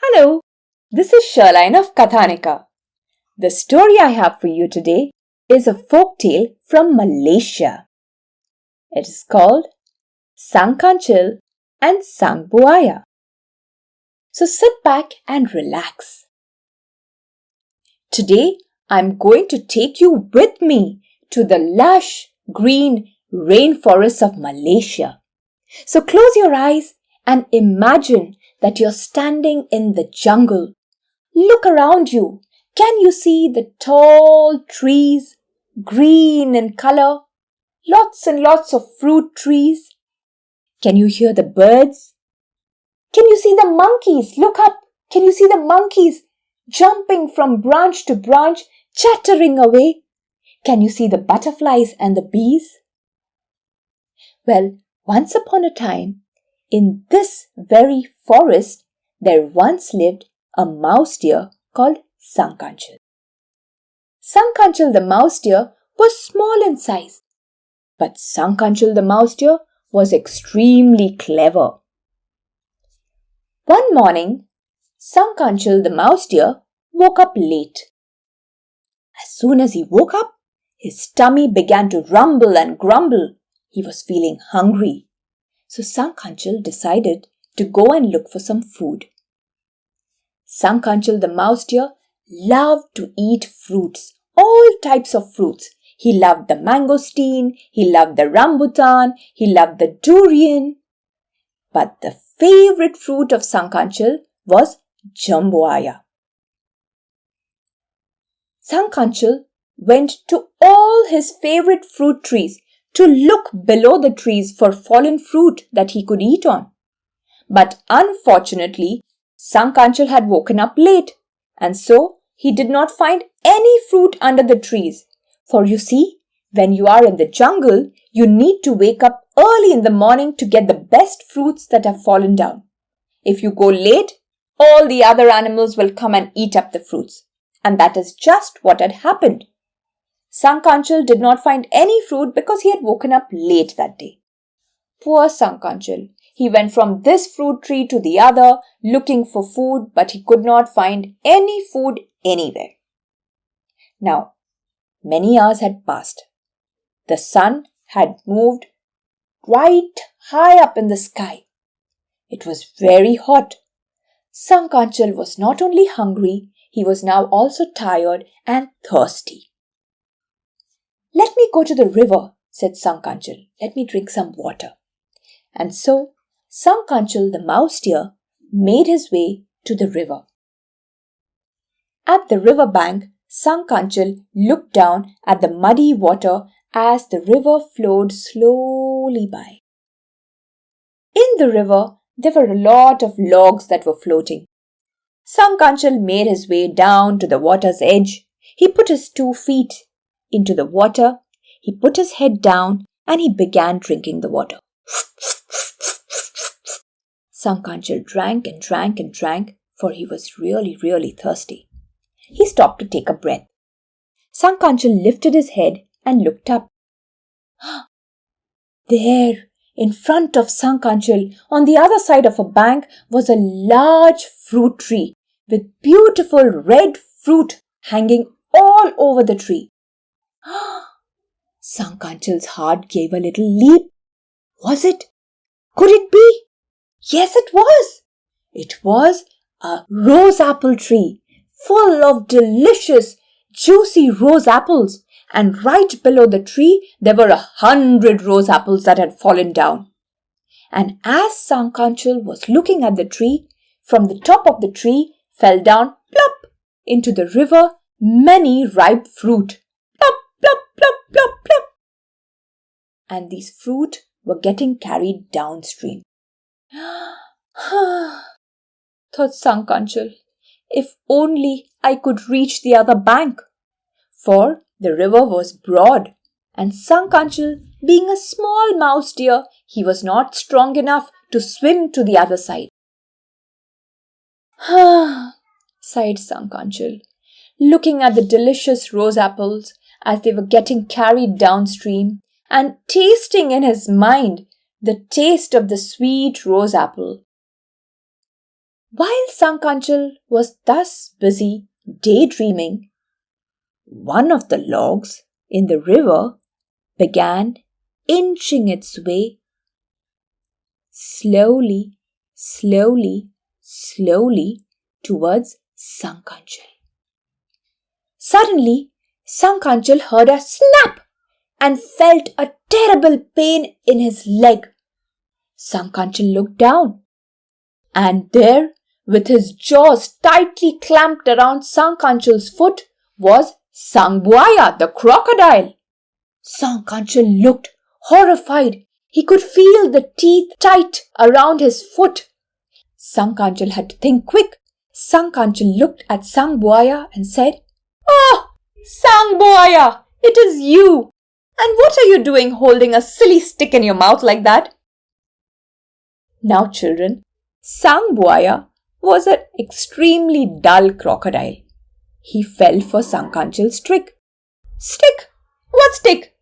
Hello, this is Sherline of Kathanika. The story I have for you today is a folk tale from Malaysia. It is called Sang Kancil and Sang Buaya. So sit back and relax. Today I'm going to take you with me to the lush green rainforests of Malaysia. So close your eyes and imagine that you're standing in the jungle. Look around you. Can you see the tall trees, green in color? Lots and lots of fruit trees. Can you hear the birds? Can you see the monkeys? Look up. Can you see the monkeys jumping from branch to branch, chattering away? Can you see the butterflies and the bees? Well, once upon a time, in this very forest, there once lived a mouse deer called Sang Kancil. Sang Kancil the mouse deer was small in size, but Sang Kancil the mouse deer was extremely clever. One morning, Sang Kancil the mouse deer woke up late. As soon as he woke up, his tummy began to rumble and grumble. He was feeling hungry. So Sang Kancil decided to go and look for some food. Sang Kancil the mouse deer loved to eat fruits, all types of fruits. He loved the mangosteen, he loved the rambutan, he loved the durian. But the favorite fruit of Sang Kancil was jambuaya. Sang Kancil went to all his favorite fruit trees to look below the trees for fallen fruit that he could eat on. But unfortunately, Sang Kancil had woken up late, and so he did not find any fruit under the trees. For you see, when you are in the jungle, you need to wake up early in the morning to get the best fruits that have fallen down. If you go late, all the other animals will come and eat up the fruits. And that is just what had happened. Sang Kancil did not find any fruit because he had woken up late that day. Poor Sang Kancil. He went from this fruit tree to the other looking for food, but he could not find any food anywhere. Now, many hours had passed. The sun had moved right high up in the sky. It was very hot. Sang Kancil was not only hungry, he was now also tired and thirsty. "Let me go to the river," said Sang Kancil. "Let me drink some water." And so, Sang Kancil the mouse deer made his way to the river. At the river bank, Sang Kancil looked down at the muddy water as the river flowed slowly by. In the river, there were a lot of logs that were floating. Sang Kancil made his way down to the water's edge. He put his 2 feet into the water, he put his head down and he began drinking the water. Sang Kancil drank and drank and drank, for he was really thirsty. He stopped to take a breath. Sang Kancil lifted his head and looked up. There, in front of Sang Kancil, on the other side of a bank, was a large fruit tree with beautiful red fruit hanging all over the tree. Sang Kancil's heart gave a little leap. Was it? Could it be? Yes, it was. It was a rose apple tree full of delicious, juicy rose apples. And right below the tree, there were 100 rose apples that had fallen down. And as Sang Kancil was looking at the tree, from the top of the tree fell down plop into the river many ripe fruit. Plop, plop, plop, plop, plop. And these fruit were getting carried downstream. Thought Sang Kancil, if only I could reach the other bank. For the river was broad, and Sang Kancil, being a small mouse deer, he was not strong enough to swim to the other side. Sighed Sang Kancil, looking at the delicious rose apples as they were getting carried downstream and tasting in his mind the taste of the sweet rose apple. While Sankanchal was thus busy daydreaming, one of the logs in the river began inching its way slowly, towards Sankanchal. Suddenly, Sankanchal heard a snap and felt a terrible pain in his leg. Sankanchal looked down, and there, with his jaws tightly clamped around Sankanchal's foot, was Sangbuaya, the crocodile. Sankanchal looked horrified. He could feel the teeth tight around his foot. Sankanchal had to think quick. Sankanchal looked at Sangbuaya and said, "Oh, Sangbuaya, it is you! And what are you doing holding a silly stick in your mouth like that?" Now, children, Sangbuaya was an extremely dull crocodile. He fell for Sankanchal's trick. "Stick? What stick?"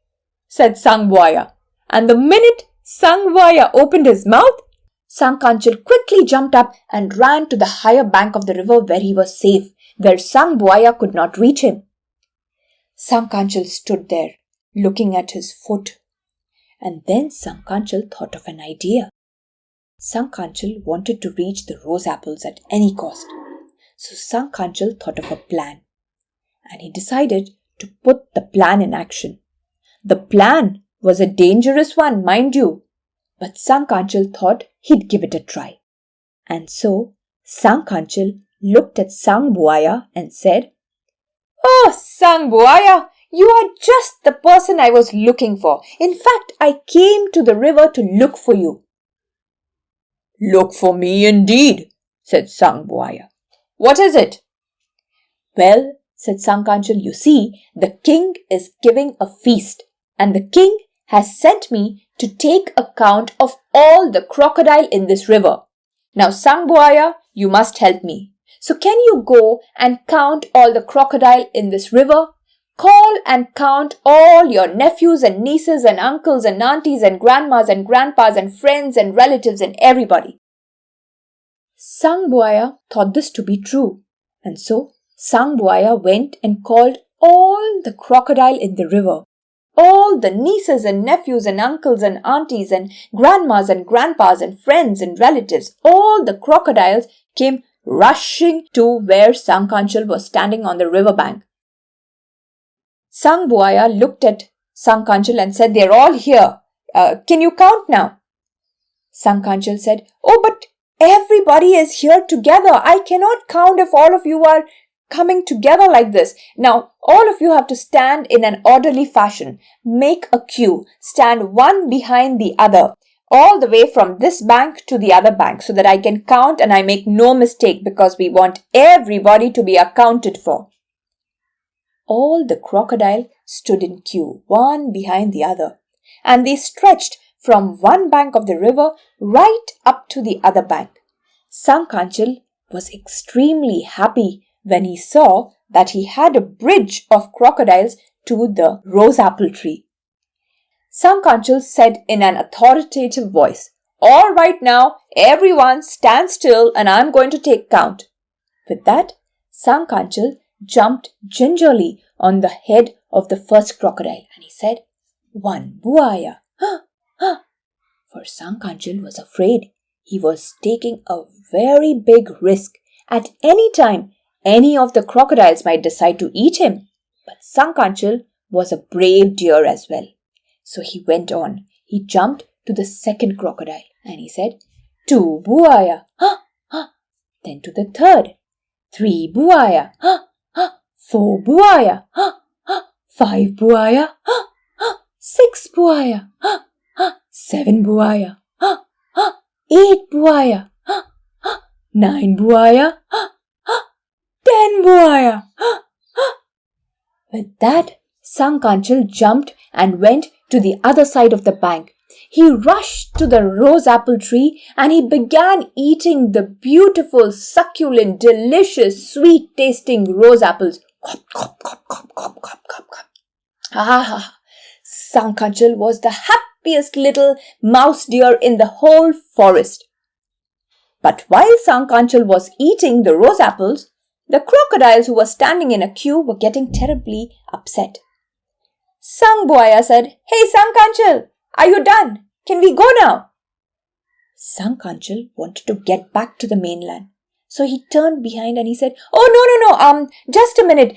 said Sangbuaya. And the minute Sangbuaya opened his mouth, Sankanchal quickly jumped up and ran to the higher bank of the river where he was safe, where Sangbuaya could not reach him. Sankanchal stood there, looking at his foot. And then Sankanchal thought of an idea. Sankanchal wanted to reach the rose apples at any cost. So Sankanchal thought of a plan. And he decided to put the plan in action. The plan was a dangerous one, mind you. But Sankanchal thought he'd give it a try. And so Sankanchal looked at Sangbuaya and said, "Oh, Sangbuaya, you are just the person I was looking for. In fact, I came to the river to look for you." "Look for me indeed," said Sangbuaya. "What is it?" "Well," said Sankanchal, "you see, the king is giving a feast, and the king has sent me to take account of all the crocodile in this river. Now, Sangbuaya, you must help me. So can you go and count all the crocodile in this river? Call and count all your nephews and nieces and uncles and aunties and grandmas and grandpas and friends and relatives and everybody." Sangbuaya thought this to be true, and so Sangbuaya went and called all the crocodile in the river. All the nieces and nephews and uncles and aunties and grandmas and grandpas and friends and relatives, all the crocodiles came rushing to where Sankanchal was standing on the riverbank. Sangbuaya looked at Sankanchal and said, "They're all here. Can you count now?" Sankanchal said, "Oh, but everybody is here together. I cannot count if all of you are coming together like this. Now, all of you have to stand in an orderly fashion. Make a queue. Stand one behind the other, all the way from this bank to the other bank, so that I can count and I make no mistake, because we want everybody to be accounted for." All the crocodile stood in queue, one behind the other, and they stretched from one bank of the river right up to the other bank. Sankanchal was extremely happy when he saw that he had a bridge of crocodiles to the rose apple tree. Sankanchal said in an authoritative voice, "All right now, everyone stand still and I'm going to take count." With that, Sankanchal jumped gingerly on the head of the first crocodile and he said, "One buaya." For Sankanchal was afraid. He was taking a very big risk. At any time, any of the crocodiles might decide to eat him. But Sankanchal was a brave deer as well. So he went on. He jumped to the second crocodile and he said, "Two buaya." Then to the third, "Three buaya." "Four buaya." "Five buaya." "Six buaya." "Seven buaya." "Eight buaya." "Nine buaya." "10 buaya." With that, Sankanchal jumped and went to the other side of the bank. He rushed to the rose apple tree and he began eating the beautiful, succulent, delicious, sweet-tasting rose apples. Cop, cop, cop, cop, cop, cop, cop, cop. Ah, Sankanchal was the happiest little mouse deer in the whole forest. But while Sankanchal was eating the rose apples, the crocodiles who were standing in a queue were getting terribly upset. Sang Buaya said, "Hey Sankanchal, are you done? Can we go now?" Sankanchal wanted to get back to the mainland. So he turned behind and he said, "Oh, no, just a minute.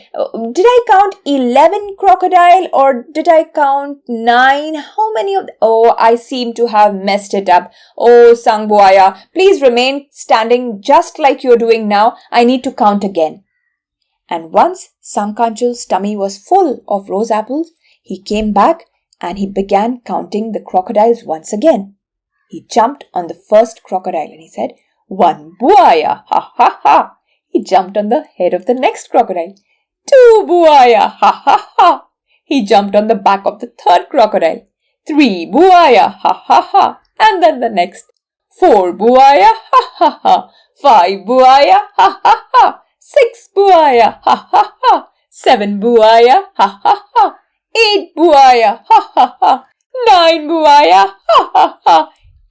Did I count 11 crocodile or did I count 9? How many of Oh, I seem to have messed it up. Oh, Sang Buaya, please remain standing just like you're doing now. I need to count again." And once Sankanchal's tummy was full of rose apples, he came back and he began counting the crocodiles once again. He jumped on the first crocodile and he said, "1 buaya, ha ha ha." He jumped on the head of the next crocodile. 2 buaya, ha ha ha. He jumped on the back of the third crocodile. 3 buaya, ha ha ha. And then the next. 4 buaya, ha ha ha. 5 buaya, ha ha ha. 6 buaya, ha ha ha. 7 buaya, ha ha ha. 8 buaya, ha ha ha. 9 buaya, ha ha ha.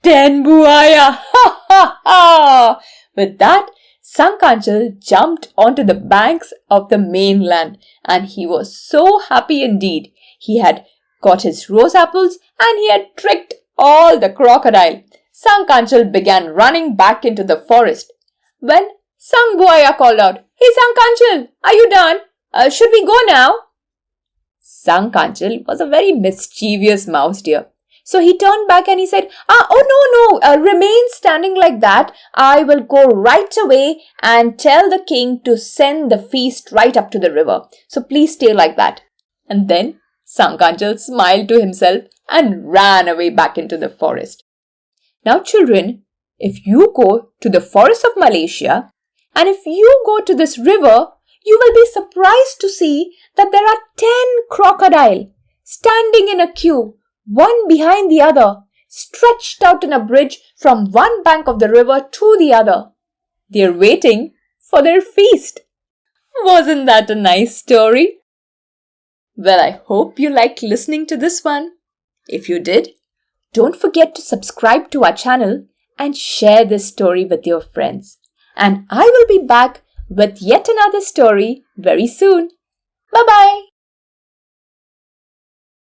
10 buaya, ha ha ha. With that, Sankanchal jumped onto the banks of the mainland and he was so happy indeed. He had got his rose apples and he had tricked all the crocodile. Sankanchal began running back into the forest. When Sang Buaya called out, "Hey Sankanchal, are you done? Should we go now?" Sankanchal was a very mischievous mouse deer. So he turned back and he said, "Oh no, remain standing like that. I will go right away and tell the king to send the feast right up to the river. So please stay like that." And then Sankanchal smiled to himself and ran away back into the forest. Now children, if you go to the forest of Malaysia and if you go to this river, you will be surprised to see that there are 10 crocodiles standing in a queue, one behind the other, stretched out in a bridge from one bank of the river to the other. They're waiting for their feast. Wasn't that a nice story? Well, I hope you liked listening to this one. If you did, don't forget to subscribe to our channel and share this story with your friends. And I will be back with yet another story very soon. Bye-bye.